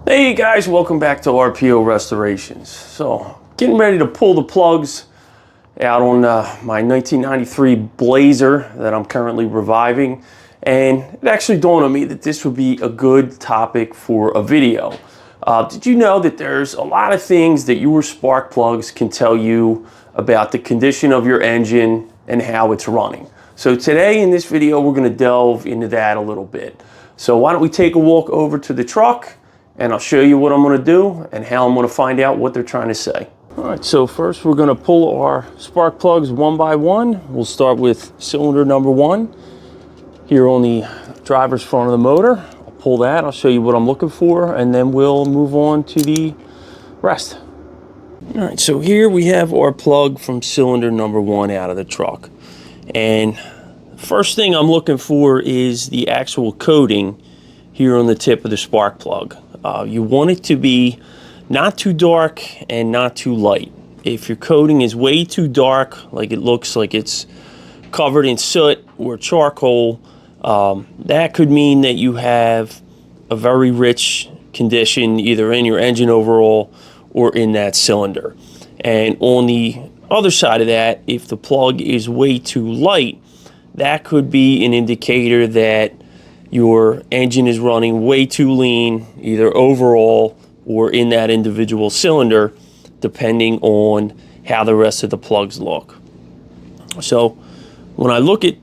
Hey guys, welcome back to RPO Restorations. So, getting ready to pull the plugs out on my 1993 Blazer that I'm currently reviving. And it actually dawned on me that this would be a good topic for a video. Did you know that there's a lot of things that your spark plugs can tell you about the condition of your engine and how it's running? So today in this video, we're going to delve into that a little bit. So why don't we take a walk over to the truck and I'll show you what I'm going to do and how I'm going to find out what they're trying to say. All right, so first we're going to pull our spark plugs one by one. We'll start with cylinder number 1 here on the driver's front of the motor. I'll pull that, I'll show you what I'm looking for, and then we'll move on to the rest. All right, so here we have our plug from cylinder number 1 out of the truck. And first thing I'm looking for is the actual coating here on the tip of the spark plug. You want it to be not too dark and not too light. If your coating is way too dark, like it looks like it's covered in soot or charcoal, that could mean that you have a very rich condition either in your engine overall or in that cylinder. And on the other side of that, if the plug is way too light, that could be an indicator that your engine is running way too lean, either overall or in that individual cylinder, depending on how the rest of the plugs look. So when I look at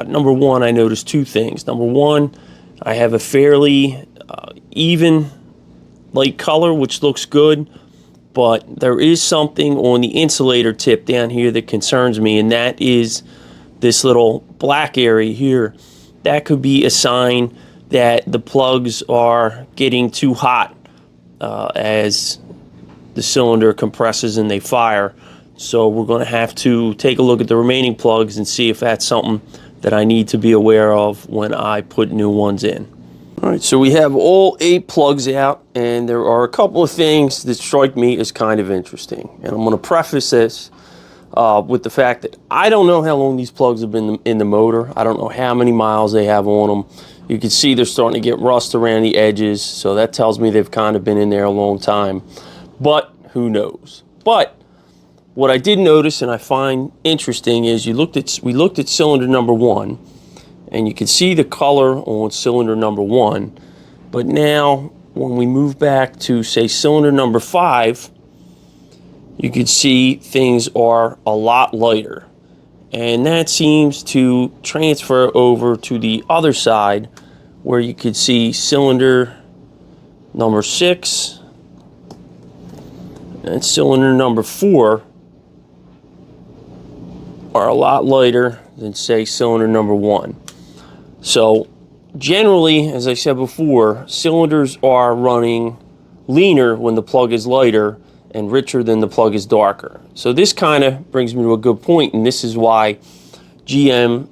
number 1, I notice two things. Number 1, I have a fairly even light color, which looks good, but there is something on the insulator tip down here that concerns me, and that is this little black area here. That could be a sign that the plugs are getting too hot as the cylinder compresses and they fire. So we're going to have to take a look at the remaining plugs and see if that's something that I need to be aware of when I put new ones in. All right, so we have all 8 plugs out, and there are a couple of things that strike me as kind of interesting. And I'm going to preface this with the fact that I don't know how long these plugs have been in the motor. I don't know how many miles they have on them. You can see they're starting to get rust around the edges, so that tells me they've kind of been in there a long time. But who knows? But what I did notice and I find interesting is we looked at cylinder number 1, and you can see the color on cylinder number 1. But now when we move back to, say, cylinder number 5, you can see things are a lot lighter, and that seems to transfer over to the other side, where you could see cylinder number 6 and cylinder number 4 are a lot lighter than, say, cylinder number 1. So generally, as I said before, cylinders are running leaner when the plug is lighter and richer than the plug is darker. So this kind of brings me to a good point, and this is why GM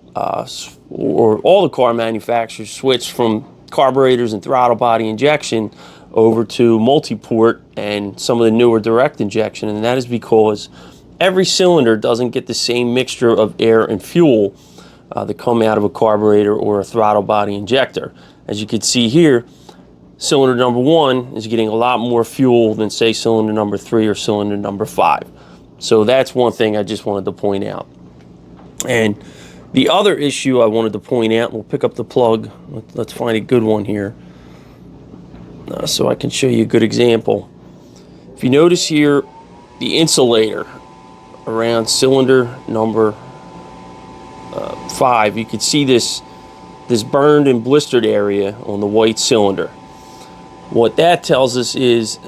or all the car manufacturers switched from carburetors and throttle body injection over to multi-port and some of the newer direct injection, and that is because every cylinder doesn't get the same mixture of air and fuel that come out of a carburetor or a throttle body injector. As you can see here, cylinder number 1 is getting a lot more fuel than, say, cylinder number 3 or cylinder number 5. So that's one thing I just wanted to point out. And the other issue I wanted to point out, we'll pick up the plug. Let's find a good one here so I can show you a good example. If you notice here, the insulator around cylinder number 5, you can see this burned and blistered area on the white cylinder. What that tells us is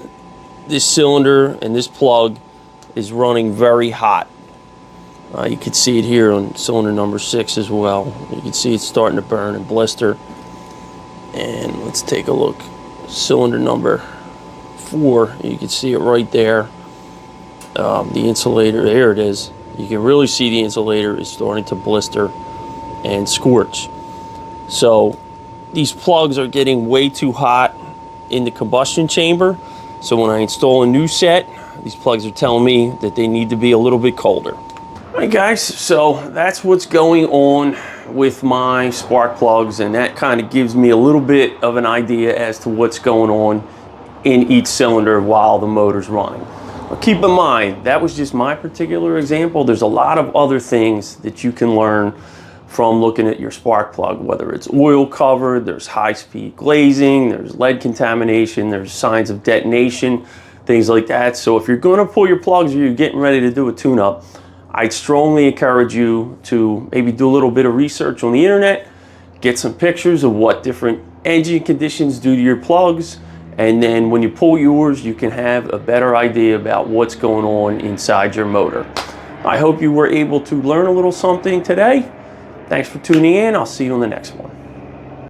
this cylinder and this plug is running very hot. You can see it here on cylinder number 6 as well. You can see it's starting to burn and blister. And let's take a look. Cylinder number 4, you can see it right there. The insulator, there it is. You can really see the insulator is starting to blister and scorch. So these plugs are getting way too hot in the combustion chamber. So when I install a new set, these plugs are telling me that they need to be a little bit colder. All right guys, so that's what's going on with my spark plugs, and that kind of gives me a little bit of an idea as to what's going on in each cylinder while the motor's running. But keep in mind, that was just my particular example. There's a lot of other things that you can learn from looking at your spark plug, whether it's oil covered, there's high-speed glazing, there's lead contamination, there's signs of detonation, things like that. So if you're going to pull your plugs or you're getting ready to do a tune-up, I'd strongly encourage you to maybe do a little bit of research on the internet, get some pictures of what different engine conditions do to your plugs, and then when you pull yours, you can have a better idea about what's going on inside your motor. I hope you were able to learn a little something today. Thanks for tuning in. I'll see you on the next one.